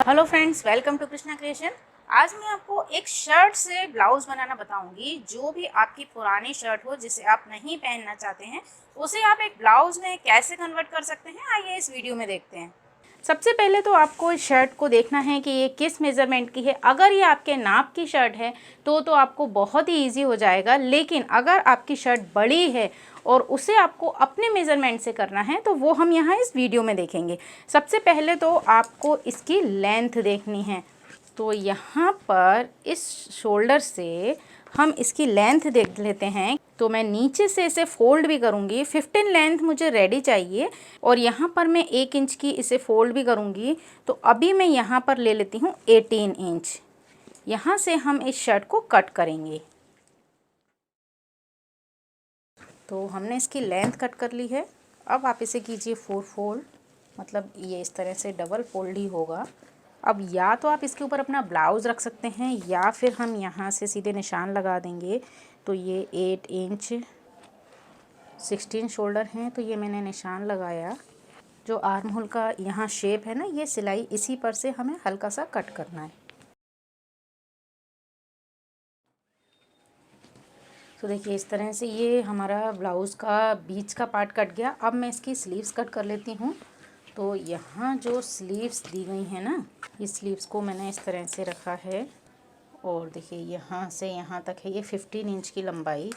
Hello friends, welcome to Krishna creation. आज मैं आपको एक शर्ट से ब्लाउज बनाना बताऊंगी। जो भी आपकी पुरानी शर्ट हो जिसे आप नहीं पहनना चाहते हैं, उसे आप एक ब्लाउज में कैसे कन्वर्ट कर सकते हैं, आइए इस वीडियो में देखते हैं। सबसे पहले तो आपको इस शर्ट को देखना है कि ये किस मेज़रमेंट की है। अगर ये आपके नाप की शर्ट है तो आपको बहुत ही ईजी हो जाएगा, लेकिन अगर आपकी शर्ट बड़ी है और उसे आपको अपने मेज़रमेंट से करना है तो वो हम यहाँ इस वीडियो में देखेंगे। सबसे पहले तो आपको इसकी लेंथ देखनी है। तो यहाँ पर इस शोल्डर से हम इसकी लेंथ देख लेते हैं। तो मैं नीचे से इसे फोल्ड भी करूँगी। 15 लेंथ मुझे रेडी चाहिए और यहाँ पर मैं 1 इंच की इसे फोल्ड भी करूँगी। तो अभी मैं यहाँ पर ले लेती हूँ 18 इंच। यहाँ से हम इस शर्ट को कट करेंगे। तो हमने इसकी लेंथ कट कर ली है। अब आप इसे कीजिए 4 फोल्ड, मतलब ये इस तरह से डबल फोल्ड ही होगा। अब या तो आप इसके ऊपर अपना ब्लाउज़ रख सकते हैं या फिर हम यहाँ से सीधे निशान लगा देंगे। तो ये 8 इंच 16 शोल्डर हैं, तो ये मैंने निशान लगाया। जो आर्म होल का यहाँ शेप है ना, ये सिलाई इसी पर से हमें हल्का सा कट करना है। तो देखिए इस तरह से ये हमारा ब्लाउज़ का बीच का पार्ट कट गया। अब मैं इसकी स्लीव्स कट कर लेती हूँ। तो यहाँ जो स्लीव्स दी गई हैं ना, ये स्लीव्स को मैंने इस तरह से रखा है और देखिए यहाँ से यहाँ तक है ये 15 इंच की लंबाई।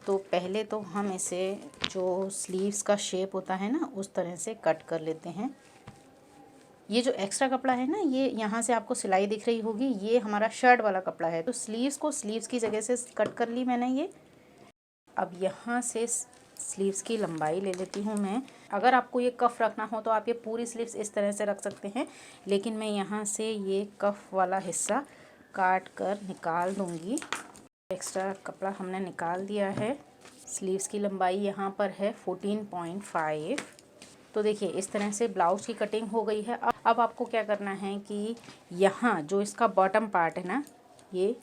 तो पहले तो हम इसे जो स्लीव्स का शेप होता है ना, उस तरह से कट कर लेते हैं। ये जो एक्स्ट्रा कपड़ा है ना, ये यहाँ से आपको सिलाई दिख रही होगी, ये हमारा शर्ट वाला कपड़ा है। तो स्लीव्स को स्लीव्स की जगह से कट कर ली मैंने ये। अब यहाँ से स्लीव्स की लंबाई ले लेती हूँ मैं। अगर आपको ये कफ रखना हो तो आप ये पूरी स्लीव्स इस तरह से रख सकते हैं, लेकिन मैं यहाँ से ये कफ वाला हिस्सा काट कर निकाल दूँगी। एक्स्ट्रा कपड़ा हमने निकाल दिया है। स्लीव्स की लंबाई यहाँ पर है 14.5। तो देखिए इस तरह से ब्लाउज की कटिंग हो गई है। अब आपको क्या करना है कि यहाँ जो इसका बॉटम पार्ट है ना, ये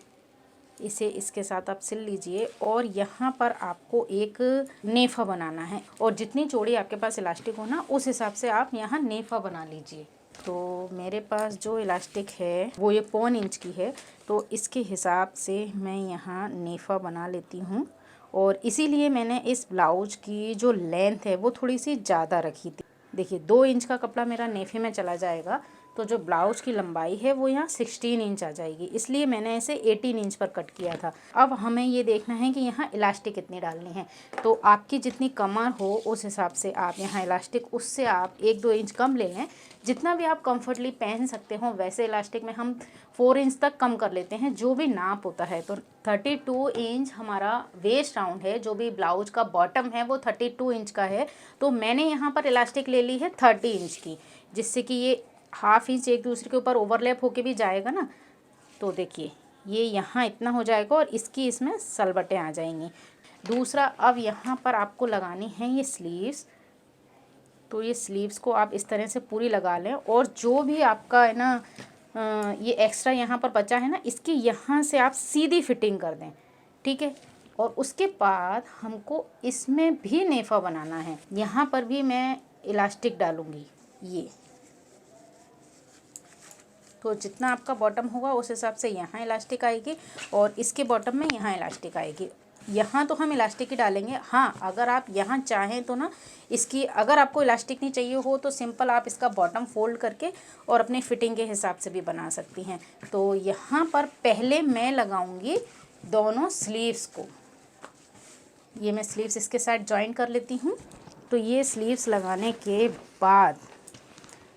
इसे इसके साथ आप सिल लीजिए और यहाँ पर आपको एक नेफा बनाना है। और जितनी चौड़ी आपके पास इलास्टिक हो ना, उस हिसाब से आप यहाँ नेफा बना लीजिए। तो मेरे पास जो इलास्टिक है वो ये 1.25 इंच की है, तो इसके हिसाब से मैं यहाँ नेफा बना लेती हूँ। और इसीलिए मैंने इस ब्लाउज की जो लेंथ है वो थोड़ी सी ज़्यादा रखी थी। देखिए 2 इंच का कपड़ा मेरा नेफे में चला जाएगा, तो जो ब्लाउज़ की लंबाई है वो यहाँ 16 इंच आ जाएगी, इसलिए मैंने इसे 18 इंच पर कट किया था। अब हमें ये देखना है कि यहाँ इलास्टिक कितनी डालनी है। तो आपकी जितनी कमर हो उस हिसाब से आप यहाँ इलास्टिक उससे आप 1-2 इंच कम ले लें। जितना भी आप कंफर्टली पहन सकते हो वैसे इलास्टिक में हम 4 इंच तक कम कर लेते हैं, जो भी नाप होता है। तो 32 इंच हमारा वेस्ट राउंड है। जो भी ब्लाउज का बॉटम है वो 32 इंच का है। तो मैंने यहाँ पर इलास्टिक ले ली है 30 इंच की, जिससे कि ये हाफ इंच एक दूसरे के ऊपर ओवरलैप होके भी जाएगा ना। तो देखिए ये यहाँ इतना हो जाएगा और इसकी इसमें सलबटें आ जाएंगी। दूसरा, अब यहाँ पर आपको लगानी है ये स्लीव्स। तो ये स्लीव्स को आप इस तरह से पूरी लगा लें और जो भी आपका है ना ये एक्स्ट्रा यहाँ पर बचा है ना, इसकी यहाँ से आप सीधी फिटिंग कर दें, ठीक है। और उसके बाद हमको इसमें भी नेफा बनाना है। यहाँ पर भी मैं इलास्टिक डालूँगी ये। तो जितना आपका बॉटम होगा उस हिसाब से यहाँ इलास्टिक आएगी और इसके बॉटम में यहाँ इलास्टिक आएगी। यहाँ तो हम इलास्टिक ही डालेंगे। हाँ, अगर आप यहाँ चाहें तो ना इसकी, अगर आपको इलास्टिक नहीं चाहिए हो तो सिंपल आप इसका बॉटम फोल्ड करके और अपने फिटिंग के हिसाब से भी बना सकती हैं। तो यहाँ पर पहले मैं लगाऊंगी दोनों स्लीव्स को। ये मैं स्लीव्स इसके साथ जॉइन कर लेती हूँ। तो ये स्लीव्स लगाने के बाद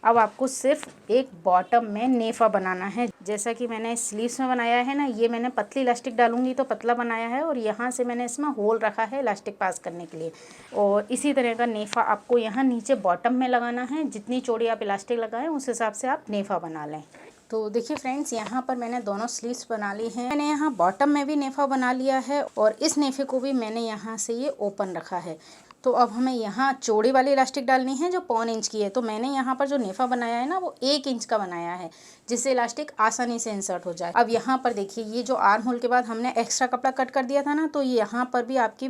अब आपको सिर्फ एक बॉटम में नेफा बनाना है। जैसा कि मैंने स्लीव्स में बनाया है ना, ये मैंने पतली इलास्टिक डालूंगी तो पतला बनाया है और यहाँ से मैंने इसमें होल रखा है इलास्टिक पास करने के लिए। और इसी तरह का नेफा आपको यहाँ नीचे बॉटम में लगाना है। जितनी चौड़ी आप इलास्टिक लगाएं उस हिसाब से आप नेफा बना लें। तो देखिए फ्रेंड्स, यहाँ पर मैंने दोनों स्लीव्स बना ली हैं। मैंने यहाँ बॉटम में भी नेफा बना लिया है और इस नेफे को भी मैंने यहाँ से ये ओपन रखा है। तो अब हमें यहाँ चौड़ी वाली इलास्टिक डालनी है जो 1.25 इंच की है। तो मैंने यहाँ पर जो नेफा बनाया है ना वो 1 इंच का बनाया है, जिससे इलास्टिक आसानी से इंसर्ट हो जाए। अब यहाँ पर देखिए ये जो आर्म होल के बाद हमने एक्स्ट्रा कपड़ा कट कर दिया था ना, तो यहाँ पर भी आपकी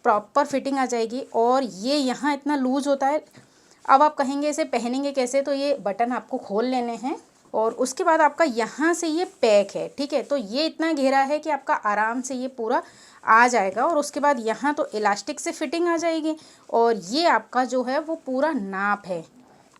प्रॉपर फिटिंग आ जाएगी। और ये यहाँ इतना लूज़ होता है। अब आप कहेंगे इसे पहनेंगे कैसे, तो ये बटन आपको खोल लेने हैं और उसके बाद आपका यहाँ से ये पैक है, ठीक है। तो ये इतना घेरा है कि आपका आराम से ये पूरा आ जाएगा। और उसके बाद यहाँ तो इलास्टिक से फिटिंग आ जाएगी और ये आपका जो है वो पूरा नाप है,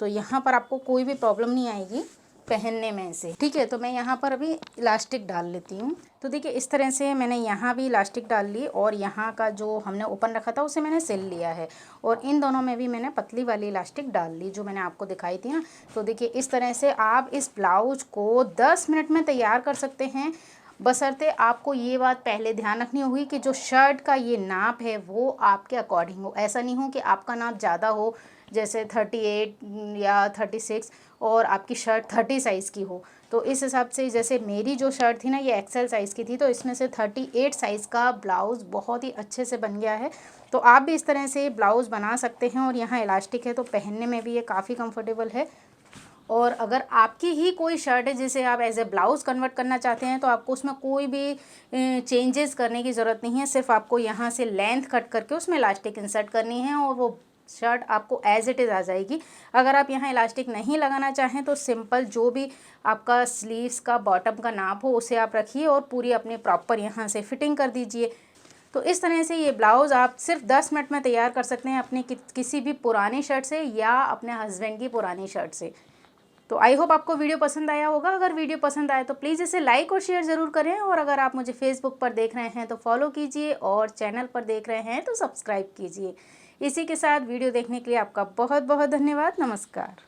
तो यहाँ पर आपको कोई भी प्रॉब्लम नहीं आएगी पहनने में से, ठीक है। तो मैं यहाँ पर अभी इलास्टिक डाल लेती हूँ। तो देखिए इस तरह से मैंने यहाँ भी इलास्टिक डाल ली और यहाँ का जो हमने ओपन रखा था उसे मैंने सिल लिया है और इन दोनों में भी मैंने पतली वाली इलास्टिक डाल ली जो मैंने आपको दिखाई थी ना। तो देखिए इस तरह से आप इस ब्लाउज को 10 मिनट में तैयार कर सकते हैं, बशर्ते आपको ये बात पहले ध्यान रखनी होगी कि जो शर्ट का ये नाप है वो आपके अकॉर्डिंग हो। ऐसा नहीं हो कि आपका नाप ज़्यादा हो, जैसे 38 या 36 और आपकी शर्ट 30 साइज़ की हो। तो इस हिसाब से जैसे मेरी जो शर्ट थी ना ये एक्सेल साइज़ की थी, तो इसमें से 38 साइज़ का ब्लाउज़ बहुत ही अच्छे से बन गया है। तो आप भी इस तरह से ब्लाउज़ बना सकते हैं और यहाँ इलास्टिक है तो पहनने में भी ये काफ़ी कंफर्टेबल है। और अगर आपकी ही कोई शर्ट है जिसे आप एज ए ब्लाउज़ कन्वर्ट करना चाहते हैं तो आपको उसमें कोई भी चेंजेस करने की ज़रूरत नहीं है, सिर्फ आपको यहाँ से लेंथ कट करके उसमें इलास्टिक इंसर्ट करनी है और वो शर्ट आपको एज इट इज़ आ जाएगी। अगर आप यहाँ इलास्टिक नहीं लगाना चाहें तो सिंपल जो भी आपका स्लीव्स का बॉटम का नाप हो उसे आप रखिए और पूरी अपने प्रॉपर यहाँ से फिटिंग कर दीजिए। तो इस तरह से ये ब्लाउज़ आप सिर्फ 10 मिनट में तैयार कर सकते हैं अपनी किसी भी पुरानी शर्ट से या अपने हस्बैंड की पुरानी शर्ट से। तो आई होप आपको वीडियो पसंद आया होगा। अगर वीडियो पसंद आए तो प्लीज़ इसे लाइक और शेयर ज़रूर करें और अगर आप मुझे फेसबुक पर देख रहे हैं तो फॉलो कीजिए और चैनल पर देख रहे हैं तो सब्सक्राइब कीजिए। इसी के साथ वीडियो देखने के लिए आपका बहुत बहुत धन्यवाद। नमस्कार।